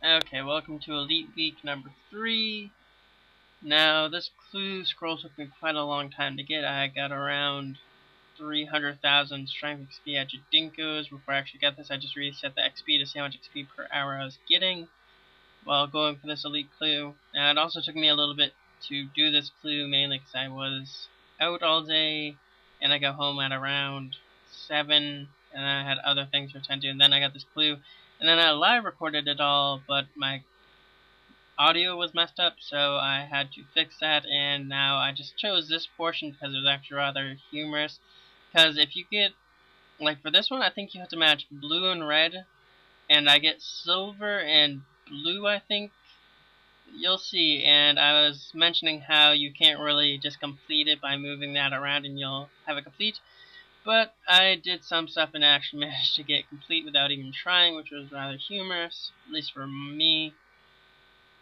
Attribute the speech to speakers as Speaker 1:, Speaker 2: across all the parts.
Speaker 1: Okay, welcome to Elite Week number 3. Now, this clue scroll took me quite a long time to get. I got around 300,000 strength XP at Jadinko's. Before I actually got this, I just reset the XP to see how much XP per hour I was getting while going for this elite clue. Now, it also took me a little bit to do this clue, mainly because I was out all day, and I got home at around 7, and I had other things to attend to, and then I got this clue. And then I live recorded it all, but my audio was messed up, so I had to fix that, and now I just chose this portion because it was actually rather humorous. Because if you get, like for this one, I think you have to match blue and red, and I get silver and blue, I think. You'll see, and I was mentioning how you can't really just complete it by moving that around and you'll have it complete. But I did some stuff and actually managed to get complete without even trying, which was rather humorous, at least for me.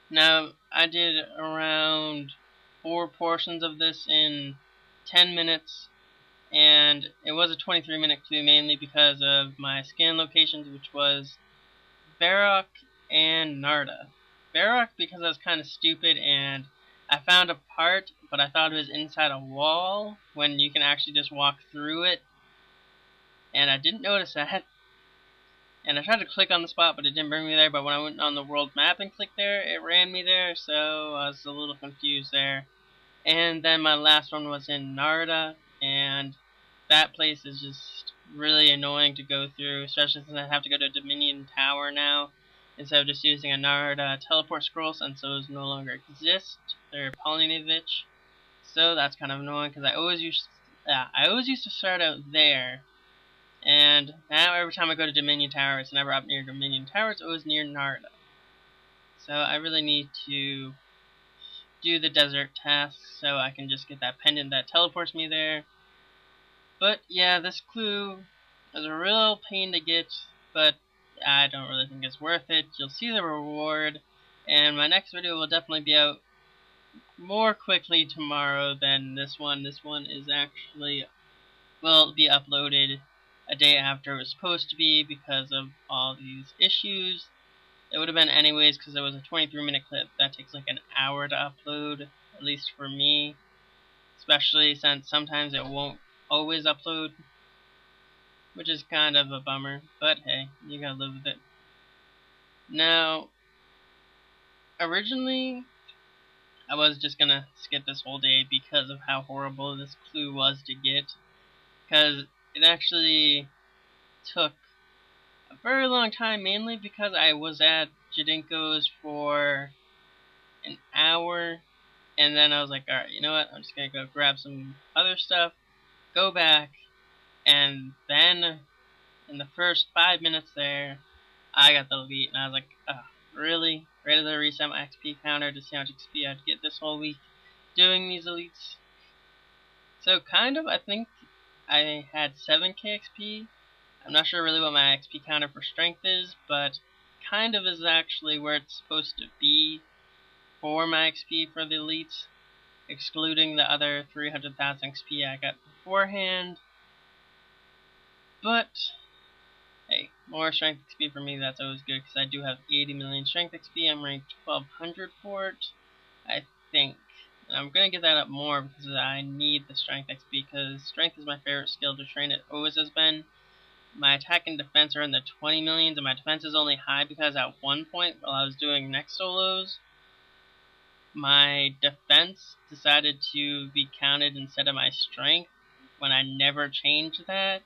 Speaker 1: Now, I did around 4 portions of this in 10 minutes, and it was a 23-minute clue mainly because of my scan locations, which was Varrock and Narda. Varrock because I was kind of stupid and I found a part, but I thought it was inside a wall when you can actually just walk through it, and I didn't notice that. And I tried to click on the spot, but it didn't bring me there. But when I went on the world map and clicked there, it ran me there, so I was a little confused there. And then my last one was in Narda, and that place is just really annoying to go through, especially since I have to go to Dominion Tower now, instead of just using a Narda teleport scroll since those no longer exist. They're Polynavich. So that's kind of annoying, because I always used to start out there. And now every time I go to Dominion Tower, it's never up near Dominion Tower, it's always near Narda. So I really need to do the desert tasks so I can just get that pendant that teleports me there. But yeah, this clue is a real pain to get, but I don't really think it's worth it. You'll see the reward, and my next video will definitely be out more quickly tomorrow than this one. This one is actually will be uploaded a day after it was supposed to be because of all these issues. It would have been anyways because it was a 23-minute clip. That takes like an hour to upload, at least for me. Especially since sometimes it won't always upload, which is kind of a bummer. But hey, you gotta live with it. Now, originally, I was just gonna skip this whole day because of how horrible this clue was to get. Because it actually took a very long time, mainly because I was at Jadinko's for an hour, and then I was like, alright, you know what, I'm just gonna go grab some other stuff, go back, and then in the first 5 minutes there, I got the elite, and I was like, oh, really? Ready to reset my XP counter to see how much XP I'd get this whole week doing these elites. So kind of, I think I had 7k XP. I'm not sure really what my XP counter for strength is, but kind of is actually where it's supposed to be for my XP for the elites, excluding the other 300,000 XP I got beforehand. But hey, more strength XP for me, that's always good because I do have 80 million strength XP. I'm ranked 1200 for it, I think. And I'm going to get that up more because I need the strength XP because strength is my favorite skill to train. It always has been. My attack and defense are in the 20 millions, and my defense is only high because at one point while I was doing next solos, my defense decided to be counted instead of my strength when I never changed that.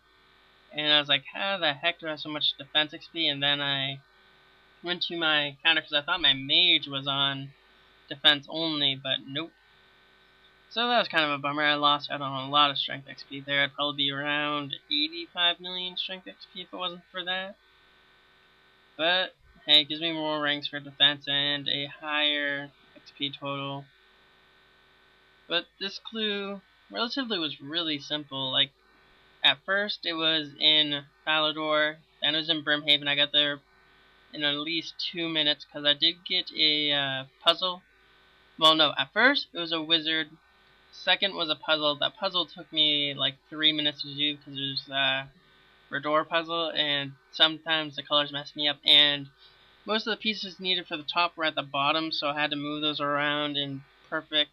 Speaker 1: And I was like, how the heck do I have so much defense XP? And then I went to my counter because I thought my mage was on defense only, but nope. So that was kind of a bummer. I lost out on a lot of strength XP there. I'd probably be around 85 million strength XP if it wasn't for that. But hey, it gives me more ranks for defense and a higher XP total. But this clue relatively was really simple. Like, at first it was in Falador, then it was in Brimhaven. I got there in at least 2 minutes because I did get a puzzle. Well, no, at first it was a wizard. Second was a puzzle. That puzzle took me like 3 minutes to do because it was a Rador puzzle, and sometimes the colors messed me up. And most of the pieces needed for the top were at the bottom, so I had to move those around in perfect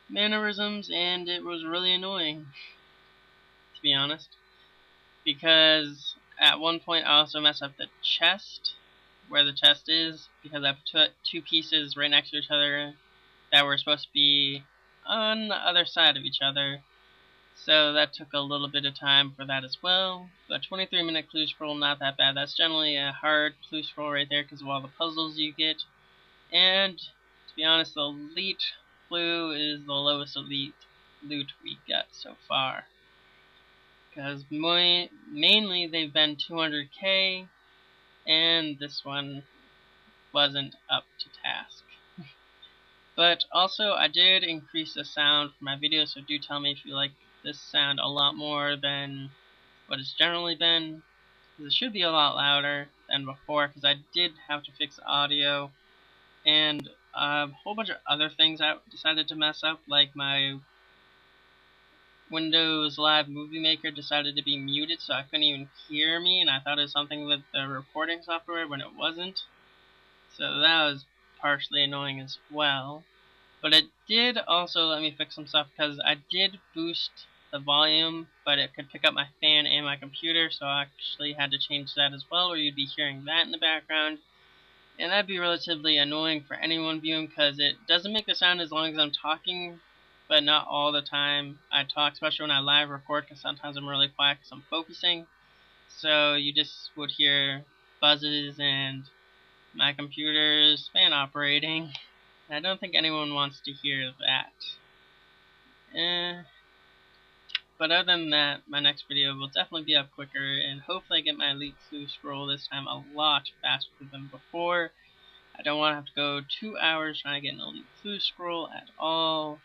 Speaker 1: mannerisms, and it was really annoying, to be honest. Because at one point I also messed up the chest, where the chest is, because I put two pieces right next to each other that were supposed to be on the other side of each other. So that took a little bit of time for that as well. But 23-minute clue scroll, not that bad. That's generally a hard clue scroll right there because of all the puzzles you get. And to be honest, the elite clue is the lowest elite loot we got so far. Because mainly they've been 200k, and this one wasn't up to task. But also, I did increase the sound for my video, so do tell me if you like this sound a lot more than what it's generally been. Because it should be a lot louder than before, because I did have to fix the audio, and a whole bunch of other things I decided to mess up, like my Windows Live Movie Maker decided to be muted, so I couldn't even hear me, and I thought it was something with the recording software when it wasn't. So that was partially annoying as well. But it did also let me fix some stuff, because I did boost the volume, but it could pick up my fan and my computer, so I actually had to change that as well, or you'd be hearing that in the background. And that'd be relatively annoying for anyone viewing, because it doesn't make the sound as long as I'm talking, but not all the time I talk, especially when I live record, because sometimes I'm really quiet because I'm focusing. So you just would hear buzzes and my computer's fan operating. I don't think anyone wants to hear that. But other than that, my next video will definitely be up quicker, and hopefully I get my elite clue scroll this time a lot faster than before. I don't want to have to go 2 hours trying to get an elite clue scroll at all,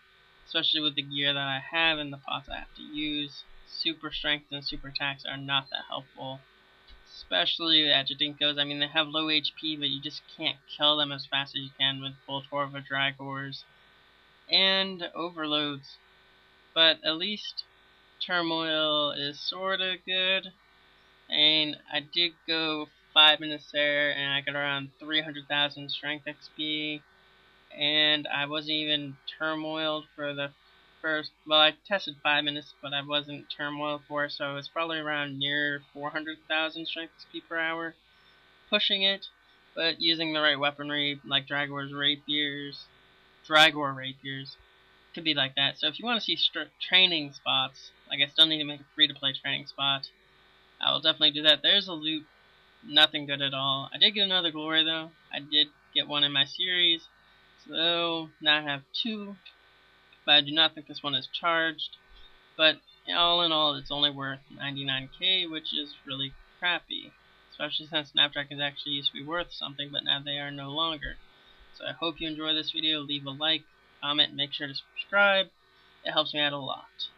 Speaker 1: especially with the gear that I have and the pots I have to use. Super strength and super attacks are not that helpful, especially at Jadinkos. I mean, they have low HP, but you just can't kill them as fast as you can with Voltorva Dragors and Overloads. But at least Turmoil is sorta good, and I did go 5 minutes there, and I got around 300,000 strength XP, and I wasn't even turmoiled for the first, well, I tested 5 minutes, but I wasn't turmoiled for it, so it was probably around near 400,000 strength XP per hour, pushing it, but using the right weaponry, like Dragor Rapiers, could be like that. So if you want to see training spots, like I still need to make a free-to-play training spot, I will definitely do that. There's a loot, nothing good at all. I did get another glory though. I did get one in my series, so now I have 2, but I do not think this one is charged. But all in all, it's only worth 99k, which is really crappy, especially since Snapdragons actually used to be worth something, but now they are no longer. So I hope you enjoy this video. Leave a like, comment, make sure to subscribe. It helps me out a lot.